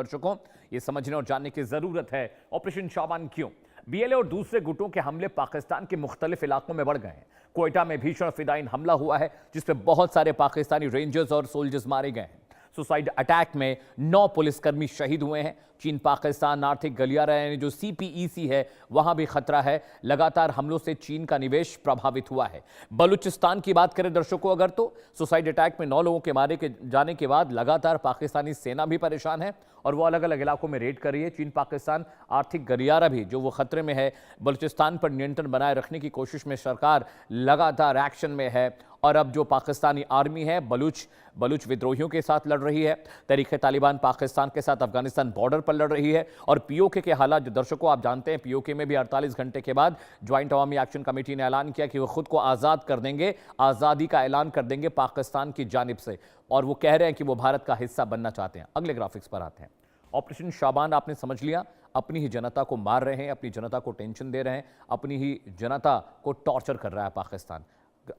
दर्शकों, ये समझने और जानने की जरूरत है ऑपरेशन शाबान क्यों बीएलए और दूसरे गुटों के हमले पाकिस्तान के मुख्तलिफ इलाकों में बढ़ गए हैं। क्वेटा में भीषण फिदायीन हमला हुआ है जिसमें बहुत सारे पाकिस्तानी रेंजर्स और सोल्जर्स मारे गए हैं। सुसाइड अटैक में 9 पुलिसकर्मी शहीद हुए हैं। चीन पाकिस्तान आर्थिक गलियारा यानी जो सीपीईसी है वहां भी खतरा है। लगातार हमलों से चीन का निवेश प्रभावित हुआ है। बलूचिस्तान की बात करें दर्शकों अगर तो सुसाइड अटैक में 9 लोगों के मारे जाने के बाद लगातार पाकिस्तानी सेना भी परेशान है और वो अलग अलग इलाकों में रेड कर रही है। चीन पाकिस्तान आर्थिक गलियारा भी जो वो खतरे में है। बलूचिस्तान पर नियंत्रण बनाए रखने की कोशिश में सरकार लगातार एक्शन में है और अब जो पाकिस्तानी आर्मी है बलूच विद्रोहियों के साथ लड़ रही है। तहरीक तालिबान पाकिस्तान के साथ अफगानिस्तान बॉर्डर पर लड़ रही है और पीओके के हालात जो दर्शकों आप जानते हैं, पीओके में भी 48 घंटे के बाद ज्वाइंट अवामी एक्शन कमेटी ने ऐलान किया कि वो खुद को आज़ाद कर देंगे, आज़ादी का ऐलान कर देंगे पाकिस्तान की जानिब से और वो कह रहे हैं कि वो भारत का हिस्सा बनना चाहते हैं। अगले ग्राफिक्स पर आते हैं। ऑपरेशन शाबान आपने समझ लिया, अपनी ही जनता को मार रहे हैं, अपनी जनता को टेंशन दे रहे हैं, अपनी ही जनता को टॉर्चर कर रहा है पाकिस्तान।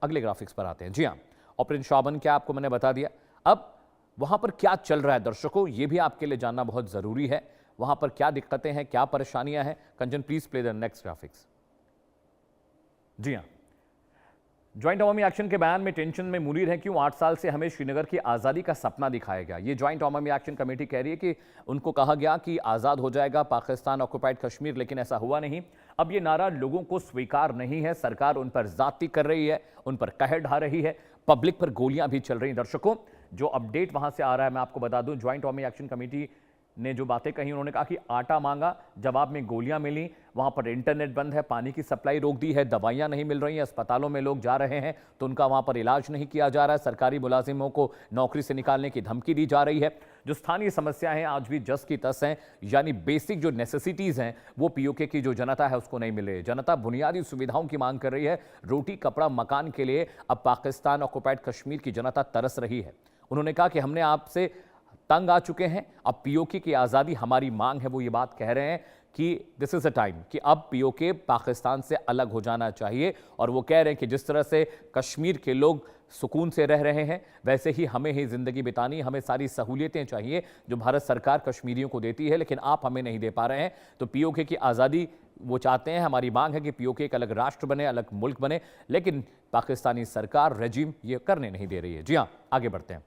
अगले ग्राफिक्स पर आते हैं। जी हां, ऑपरेशन शाबान क्या आपको मैंने बता दिया। अब वहां पर क्या चल रहा है दर्शकों, यह भी आपके लिए जानना बहुत जरूरी है। वहां पर क्या दिक्कतें हैं, क्या परेशानियां हैं। Kanchan please play the next graphics. जी हां, ज्वाइंट अवामी एक्शन के बयान में टेंशन में मुनीर है क्यों 8 साल से हमें श्रीनगर की आज़ादी का सपना दिखाया गया। ये ज्वाइंट अवामी एक्शन कमेटी कह रही है कि उनको कहा गया कि आज़ाद हो जाएगा पाकिस्तान ऑक्युपाइड कश्मीर, लेकिन ऐसा हुआ नहीं। अब ये नारा लोगों को स्वीकार नहीं है। सरकार उन पर जाति कर रही है, उन पर कहर ढा रही है, पब्लिक पर गोलियां भी चल रही। दर्शकों, जो अपडेट वहां से आ रहा है मैं आपको बता दूं, ज्वाइंट अवामी एक्शन कमेटी ने जो बातें कही, उन्होंने कहा कि आटा मांगा, जवाब में गोलियां मिली, वहां पर इंटरनेट बंद है, पानी की सप्लाई रोक दी है, दवाइयां नहीं मिल रही हैं, अस्पतालों में लोग जा रहे हैं तो उनका वहां पर इलाज नहीं किया जा रहा है, सरकारी मुलाजिमों को नौकरी से निकालने की धमकी दी जा रही है। जो स्थानीय समस्याएं हैं आज भी जस की तस हैं, यानी बेसिक जो नेसेसिटीज हैं वो पीओके की जो जनता है उसको नहीं मिल रही है। जनता बुनियादी सुविधाओं की मांग कर रही है। रोटी कपड़ा मकान के लिए अब पाकिस्तान ऑक्युपाइड कश्मीर की जनता तरस रही है। उन्होंने कहा कि हमने आपसे तंग आ चुके हैं, अब पीओके की आज़ादी हमारी मांग है। वो ये बात कह रहे हैं कि दिस इज अ टाइम कि अब पीओके पाकिस्तान से अलग हो जाना चाहिए और वो कह रहे हैं कि जिस तरह से कश्मीर के लोग सुकून से रह रहे हैं वैसे ही हमें ही जिंदगी बितानी, हमें सारी सहूलियतें चाहिए जो भारत सरकार कश्मीरियों को देती है, लेकिन आप हमें नहीं दे पा रहे हैं। तो पीओके की आज़ादी वो चाहते हैं। हमारी मांग है कि पीओके एक अलग राष्ट्र बने, अलग मुल्क बने, लेकिन पाकिस्तानी सरकार रेजिम ये करने नहीं दे रही है। जी हाँ, आगे बढ़ते हैं।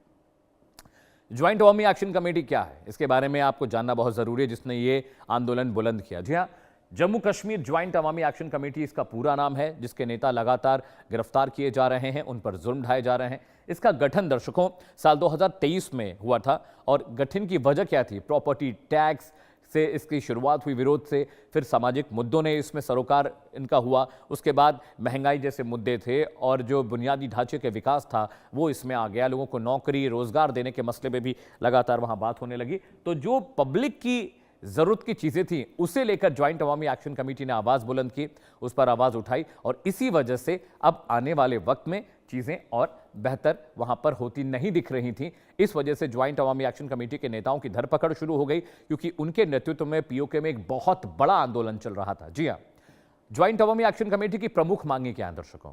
ज्वाइंट अवामी एक्शन कमेटी क्या है, इसके बारे में आपको जानना बहुत जरूरी है, जिसने ये आंदोलन बुलंद किया। जी हाँ, जम्मू कश्मीर ज्वाइंट अवामी एक्शन कमेटी इसका पूरा नाम है, जिसके नेता लगातार गिरफ्तार किए जा रहे हैं, उन पर जुल्म ढाए जा रहे हैं। इसका गठन दर्शकों साल 2023 में हुआ था और गठन की वजह क्या थी? प्रॉपर्टी टैक्स से इसकी शुरुआत हुई, विरोध से, फिर सामाजिक मुद्दों ने इसमें सरोकार इनका हुआ, उसके बाद महंगाई जैसे मुद्दे थे और जो बुनियादी ढांचे के विकास था वो इसमें आ गया। लोगों को नौकरी रोजगार देने के मसले में भी लगातार वहां बात होने लगी। तो जो पब्लिक की जरूरत की चीजें थी उसे लेकर ज्वाइंट अवामी एक्शन कमेटी ने आवाज बुलंद की, उस पर आवाज उठाई और इसी वजह से अब आने वाले वक्त में चीजें और बेहतर वहां पर होती नहीं दिख रही थी। इस वजह से ज्वाइंट अवामी एक्शन कमेटी के नेताओं की धरपकड़ शुरू हो गई, क्योंकि उनके नेतृत्व में पीओके में एक बहुत बड़ा आंदोलन चल रहा था। जी हां, ज्वाइंट अवामी एक्शन कमेटी की प्रमुख मांगे क्या हैं दर्शकों,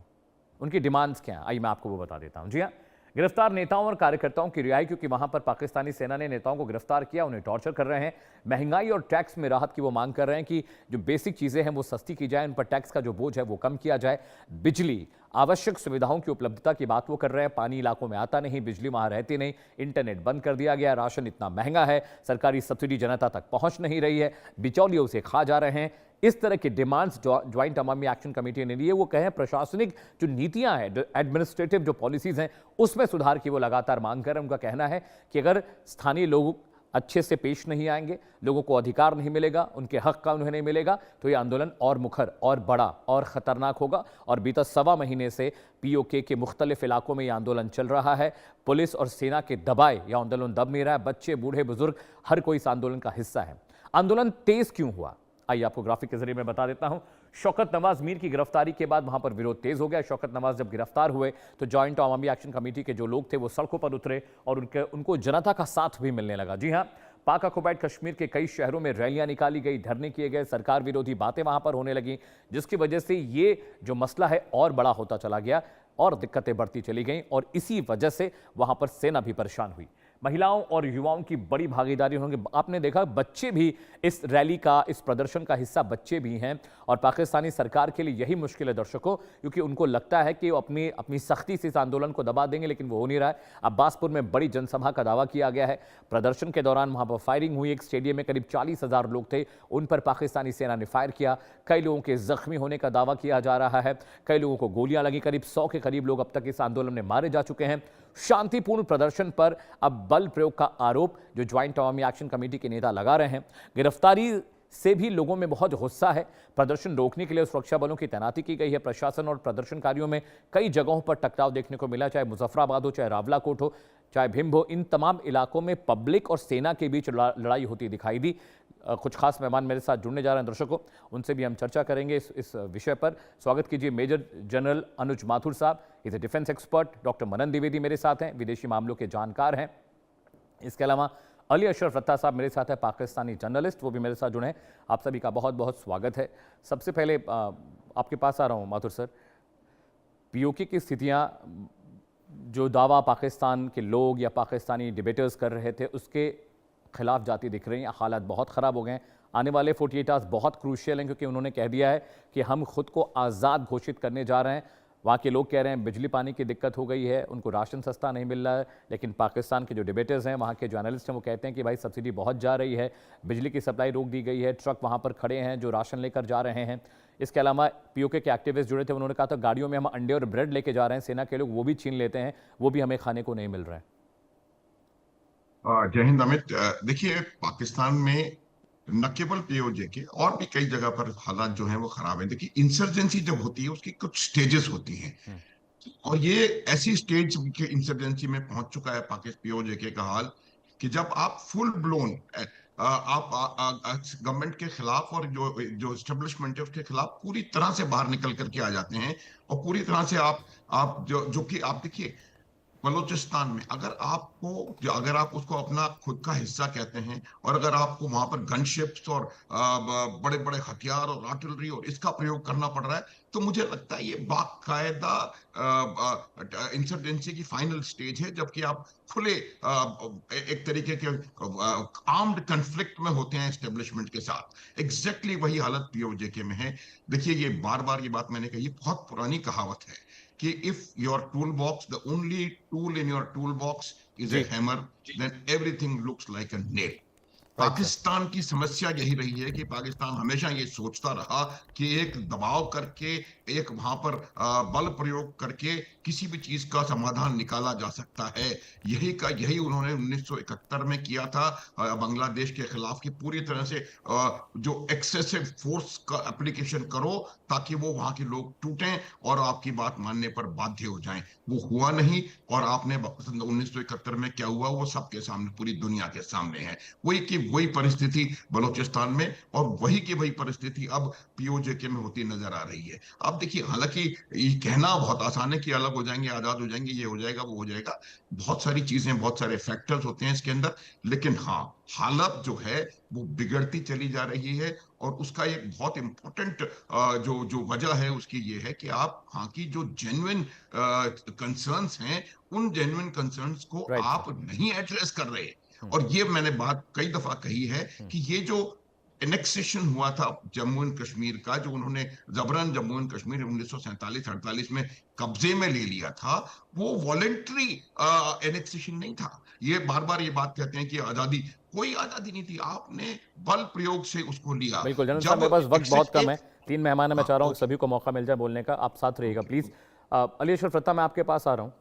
उनकी डिमांड्स क्या हैं, आइए मैं आपको वो बता देता हूं। जी हां, गिरफ्तार नेताओं और कार्यकर्ताओं की रिहाई, क्योंकि वहां पर पाकिस्तानी सेना ने नेताओं को गिरफ्तार किया, उन्हें टॉर्चर कर रहे हैं। महंगाई और टैक्स में राहत की वो मांग कर रहे हैं कि जो बेसिक चीजें हैं वो सस्ती की जाए, उन पर टैक्स का जो बोझ है वो कम किया जाए। बिजली, आवश्यक सुविधाओं की उपलब्धता की बात वो कर रहे हैं। पानी इलाकों में आता नहीं, बिजली वहां रहती नहीं, इंटरनेट बंद कर दिया गया, राशन इतना महंगा है, सरकारी सब्सिडी जनता तक पहुंच नहीं रही है, बिचौलियों से खा जा रहे हैं। इस तरह की डिमांड्स ज्वाइंट अवामी एक्शन कमेटी ने लिए। वो कहें प्रशासनिक जो नीतियां हैं, जो एडमिनिस्ट्रेटिव जो पॉलिसीज हैं उसमें सुधार की वो लगातार मांग कर रहे हैं। उनका कहना है कि अगर स्थानीय लोग अच्छे से पेश नहीं आएंगे, लोगों को अधिकार नहीं मिलेगा, उनके हक का उन्हें नहीं मिलेगा, तो ये आंदोलन और मुखर और बड़ा और खतरनाक होगा। और बीता 1.25 महीने से पीओके के मुख्तलिफ इलाकों में यह आंदोलन चल रहा है। पुलिस और सेना के दबाए यह आंदोलन दब नहीं रहा है। बच्चे, बूढ़े, बुजुर्ग हर कोई इस आंदोलन का हिस्सा है। आंदोलन तेज क्यों हुआ, आइए आपको ग्राफिक के जरिए मैं बता देता हूं। शौकत नवाज मीर की गिरफ्तारी के बाद वहां पर विरोध तेज हो गया। शौकत नवाज जब गिरफ्तार हुए तो ज्वाइंट अवामी एक्शन कमेटी के जो लोग थे वो सड़कों पर उतरे और उनको जनता का साथ भी मिलने लगा। जी हां, पाक ऑक्युपाइड कश्मीर के कई शहरों में रैलियां निकाली गई, धरने किए गए, सरकार विरोधी बातें वहां पर होने लगी, जिसकी वजह से ये जो मसला है और बड़ा होता चला गया और दिक्कतें बढ़ती चली गई और इसी वजह से वहां पर सेना भी परेशान हुई। महिलाओं और युवाओं की बड़ी भागीदारी होंगे। आपने देखा बच्चे भी इस रैली का, इस प्रदर्शन का हिस्सा बच्चे भी हैं और पाकिस्तानी सरकार के लिए यही मुश्किल है दर्शकों, क्योंकि उनको लगता है कि वो अपनी सख्ती से इस आंदोलन को दबा देंगे, लेकिन वो हो नहीं रहा है। अब्बासपुर में बड़ी जनसभा का दावा किया गया है। प्रदर्शन के दौरान वहां पर फायरिंग हुई। एक स्टेडियम में करीब 40,000 लोग थे, उन पर पाकिस्तानी सेना ने फायर किया। कई लोगों के जख्मी होने का दावा किया जा रहा है, कई लोगों को गोलियां लगी। करीब 100 के करीब लोग अब तक इस आंदोलन में मारे जा चुके हैं। शांतिपूर्ण प्रदर्शन पर अब बल प्रयोग का आरोप जो ज्वाइंट अवामी एक्शन कमेटी के नेता लगा रहे हैं। गिरफ्तारी से भी लोगों में बहुत गुस्सा है। प्रदर्शन रोकने के लिए सुरक्षा बलों की तैनाती की गई है। प्रशासन और प्रदर्शनकारियों में कई जगहों पर टकराव देखने को मिला, चाहे मुजफ्फराबाद हो, चाहे रावलाकोट हो, चाहे भिंड हो। इन तमाम इलाकों में पब्लिक और सेना के बीच लड़ाई होती दिखाई दी। कुछ खास मेहमान मेरे साथ जुड़ने जा रहे हैं दर्शकों, उनसे भी हम चर्चा करेंगे इस विषय पर। स्वागत कीजिए मेजर जनरल अनुज माथुर साहब, is a defence expert. Doctor Manan Dwivedi मेरे साथ हैं, विदेशी मामलों के जानकार हैं। इसके अलावा अली अशरफ रत्ता साहब मेरे साथ है, पाकिस्तानी जर्नलिस्ट, वो भी मेरे साथ जुड़े हैं। आप सभी का बहुत बहुत स्वागत है। सबसे पहले आपके पास आ रहा हूँ माथुर सर, पीओके की स्थितियाँ, जो दावा पाकिस्तान के लोग या पाकिस्तानी डिबेटर्स कर रहे थे उसके खिलाफ जाती दिख रही हैं। हालात बहुत ख़राब हो गए हैं। आने वाले 48 आवर्स बहुत क्रूशियल हैं, क्योंकि उन्होंने कह दिया है कि हम खुद को आज़ाद घोषित करने जा रहे हैं। वहाँ के लोग कह रहे हैं बिजली पानी की दिक्कत हो गई है, उनको राशन सस्ता नहीं मिल रहा है, लेकिन पाकिस्तान के जो डिबेटर्स हैं, वहाँ के जो एनालिस्ट हैं, वो कहते हैं कि भाई सब्सिडी बहुत जा रही है, बिजली की सप्लाई रोक दी गई है, ट्रक वहाँ पर खड़े हैं जो राशन लेकर जा रहे हैं। इसके अलावा पीओके के एक्टिविस्ट जुड़े थे, उन्होंने कहा था गाड़ियों में हम अंडे और ब्रेड लेके जा रहे हैं, सेना के लोग वो भी छीन लेते हैं, वो भी हमें खाने को नहीं मिल रहा है। जय हिंद अमित। देखिए, पाकिस्तान में न केवल पीओजे के और भी कई जगह पर हालात जो हैं वो खराब हैं। देखिए, इंसर्जेंसी जब होती है उसकी कुछ स्टेजेस होती हैं, और ये ऐसी स्टेज के इंसर्जेंसी में पहुंच चुका है पाकिस्तान पीओजे के का हाल कि जब आप फुल ब्लोन आप गवर्नमेंट के खिलाफ और जो जो एस्टेब्लिशमेंट है उसके खिलाफ पूरी तरह से बाहर निकल करके आ जाते हैं, और पूरी तरह से आप जो कि आप देखिए बलूचिस्तान में अगर आप उसको अपना खुद का हिस्सा कहते हैं, और अगर आपको वहां पर गनशिप्स और बड़े बड़े हथियार और आर्टिलरी और इसका प्रयोग करना पड़ रहा है, तो मुझे लगता है ये बाकायदा इंसर्जेंसी की फाइनल स्टेज है, जबकि आप खुले एक तरीके के आर्म्ड कन्फ्लिक्ट में होते हैं एस्टेब्लिशमेंट के साथ। एग्जैक्टली वही हालत पीओजे में है। देखिए, ये बार बार ये बात मैंने कही, बहुत पुरानी कहावत है कि if your tool box, the only tool in your tool box is a hammer, then everything looks like a nail. Pakistan की समस्या यही रही है कि पाकिस्तान हमेशा ये सोचता रहा कि एक दबाव करके, एक वहां पर बल प्रयोग करके किसी भी चीज का समाधान निकाला जा सकता है। यही उन्होंने 1971 में किया था बांग्लादेश के खिलाफ, कि पूरी तरह से जो एक्सेसिव फोर्स का एप्लीकेशन करो ताकि वो वहां के लोग टूटें और आपकी बात मानने पर बाध्य हो जाएं। वो हुआ नहीं, और आपने 1971 में क्या हुआ वो सबके सामने, पूरी दुनिया के सामने है। वही परिस्थिति बलूचिस्तान में, और वही परिस्थिति अब पीओजे में होती नजर आ रही है। अब देखिए, हालांकि ये कहना बहुत आसान है कि अलग हो जाएंगे, आजाद हो जाएंगे, ये हो जाएगा, वो हो जाएगा, बहुत सारी चीजें, बहुत सारे फैक्टर्स होते हैं इसके अंदर, लेकिन हाँ, हालत जो है वो बिगड़ती चली जा रही है। और उसका एक बहुत इंपॉर्टेंट जो वजह है उसकी ये है कि आप हाँ की जो जेन्युइन कंसर्न्स हैं, उन जेन्युइन कंसर्न्स को आप नहीं एड्रेस कर रहे। और ये मैंने बात कई दफा कही है कि ये जो एनेक्सेशन हुआ था जम्मू एंड कश्मीर का, जो उन्होंने जबरन जम्मू एंड कश्मीर 1947-48 में कब्जे में ले लिया था, वो वॉलेंट्री एनेक्सेशन नहीं था। ये बार बार ये बात कहते हैं कि आजादी, कोई आजादी नहीं थी, आपने बल प्रयोग से उसको लिया। बिल्कुल जनरल साहब, मेरे पास वक्त बहुत कम है, 3 मेहमान है, मैं चाह रहा हूँ सभी को मौका मिल जाए बोलने का, आप साथ रहिएगा प्लीज। अली अशरफ रत्ता, मैं आपके पास आ रहा हूँ।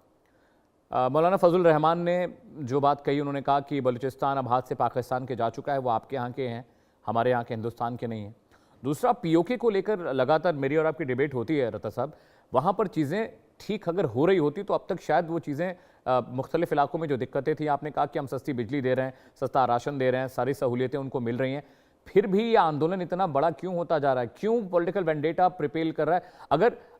मौलाना फजल रहमान ने जो बात कही, उन्होंने कहा कि बलूचिस्तान अब हाथ से पाकिस्तान के जा चुका है, वो आपके यहाँ के हैं, हमारे यहाँ के हिंदुस्तान के नहीं हैं। दूसरा, पीओके को लेकर लगातार मेरी और आपकी डिबेट होती है रत्ता साहब, वहाँ पर चीज़ें ठीक अगर हो रही होती तो अब तक शायद वो चीज़ें मुख्तलिफ इलाकों में जो दिक्कतें थी, आपने कहा कि हम सस्ती बिजली दे रहे हैं, सस्ता राशन दे रहे हैं, सारी सहूलियतें उनको मिल रही हैं, फिर भी ये आंदोलन इतना बड़ा क्यों होता जा रहा है? क्यों पॉलिटिकल वेंडेटा प्रिपेल कर रहा है?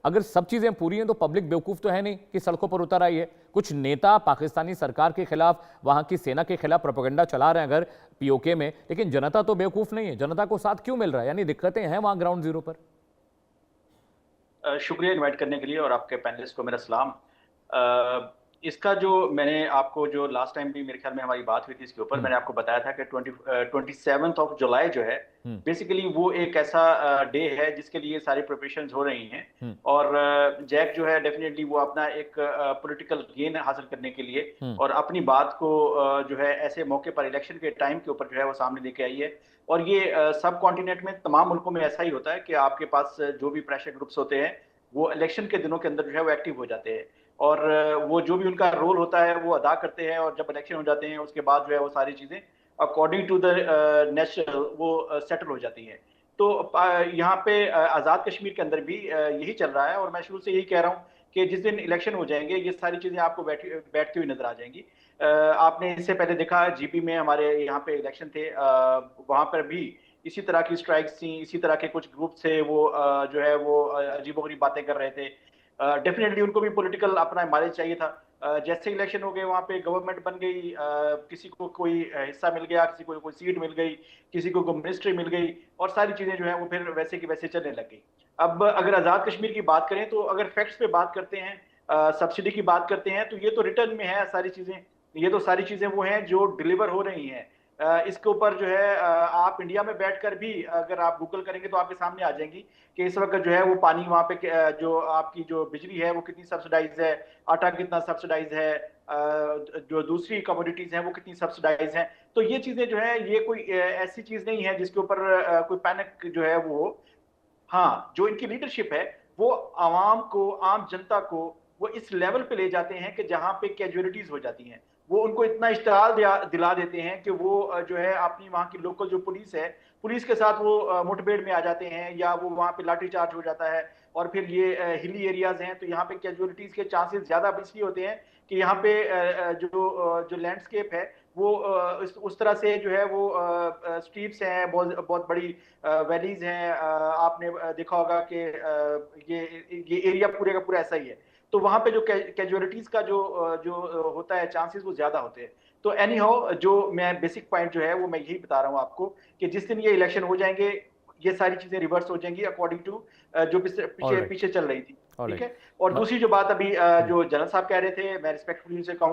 अगर सब चीजें पूरी हैं तो पब्लिक बेवकूफ तो है नहीं कि सड़कों पर उतर आई है। कुछ नेता पाकिस्तानी सरकार के खिलाफ, वहां की सेना के खिलाफ प्रोपेगेंडा चला रहे हैं अगर पीओके में, लेकिन जनता तो बेवकूफ नहीं है। जनता को साथ क्यों मिल रहा है? यानी दिक्कतें हैं वहां ग्राउंड जीरो पर। शुक्रिया इनवाइट करने के लिए, और आपके पैनलिस्ट को मेरा सलाम। इसका जो मैंने आपको जो लास्ट टाइम भी मेरे ख्याल में हमारी बात हुई थी इसके ऊपर, मैंने आपको बताया था कि 27 जुलाई जो है बेसिकली वो एक ऐसा डे है जिसके लिए सारी प्रिपरेशंस हो रही हैं। और जैक जो है डेफिनेटली वो अपना एक पॉलिटिकल गेन हासिल करने के लिए और अपनी बात को जो है ऐसे मौके पर इलेक्शन के टाइम के ऊपर जो है वो सामने लेके आई है। और ये सब कॉन्टिनेंट में तमाम मुल्कों में ऐसा ही होता है कि आपके पास जो भी प्रेशर ग्रुप्स होते हैं वो इलेक्शन के दिनों के अंदर जो है वो एक्टिव हो जाते हैं और वो जो भी उनका रोल होता है वो अदा करते हैं। और जब इलेक्शन हो जाते हैं उसके बाद जो है वो सारी चीजें अकॉर्डिंग टू द नेशनल वो सेटल हो जाती हैं। तो यहाँ पे आज़ाद कश्मीर के अंदर भी यही चल रहा है और मैं शुरू से यही कह रहा हूँ कि जिस दिन इलेक्शन हो जाएंगे ये सारी चीजें आपको बैठती हुई नजर आ जाएंगी। आपने इससे पहले देखा जीपी में हमारे यहाँ पे इलेक्शन थे, वहां पर भी इसी तरह की स्ट्राइक्स थी, इसी तरह के कुछ ग्रुप थे वो जो है वो अजीबोगरीब बातें कर रहे थे। डेफिनेटली उनको भी पॉलिटिकल अपना माइलेज चाहिए था। जैसे इलेक्शन हो गए वहां पे गवर्नमेंट बन गई, किसी को कोई हिस्सा मिल गया, किसी को कोई सीट मिल गई, किसी को कोई मिनिस्ट्री मिल गई और सारी चीजें जो है वो फिर वैसे की वैसे चलने लग गई। अब अगर आजाद कश्मीर की बात करें तो अगर फैक्ट्स पे बात करते हैं, सब्सिडी की बात करते हैं तो ये तो रिटर्न में है सारी चीजें। ये तो सारी चीजें वो हैं जो डिलीवर हो रही हैं। इसके ऊपर जो है आप इंडिया में बैठकर भी अगर आप गूगल करेंगे तो आपके सामने आ जाएंगी कि इस वक्त जो है वो पानी वहां पे जो आपकी जो बिजली है वो कितनी सब्सिडाइज है, आटा कितना सब्सिडाइज है, जो दूसरी कमोडिटीज हैं वो कितनी सब्सिडाइज हैं। तो ये चीजें जो है ये कोई ऐसी चीज नहीं है जिसके ऊपर कोई पैनिक जो है वो हो। हाँ, जो इनकी लीडरशिप है वो आवाम को, आम जनता को वो इस लेवल पे ले जाते हैं कि जहां पे कैजुअलिटीज हो जाती हैं। वो उनको इतना इश्तिहार दिला देते हैं कि वो जो है अपनी वहाँ की लोकल जो पुलिस है, पुलिस के साथ वो मुठभेड़ में आ जाते हैं या वो वहाँ पे लाठी चार्ज हो जाता है। और फिर ये हिली एरियाज हैं तो यहाँ पे कैजुअलिटीज के चांसेस ज्यादा इसलिए होते हैं कि यहाँ पे जो लैंडस्केप है वो उस तरह से जो है वो स्ट्रीट्स हैं, बहुत बहुत बड़ी वैलीज हैं। आपने देखा होगा कि ये एरिया पूरे का पूरा ऐसा ही है। तो वहां पे जो कैजुअलिटीज का जो होता है चांसेस वो ज्यादा होते हैं। तो एनी हाउ जो मैं बेसिक पॉइंट जो है वो मैं यही बता रहा हूँ आपको कि जिस दिन ये इलेक्शन हो जाएंगे ये सारी चीजें रिवर्स हो जाएंगी अकॉर्डिंग टू जो पीछे ऑलराइट, पीछे चल रही थी। ठीक ऑलराइट। है। और दूसरी जो बात अभी जो जनरल साहब कह रहे थे, मैं रिस्पेक्टफुली उनसे कहूंगा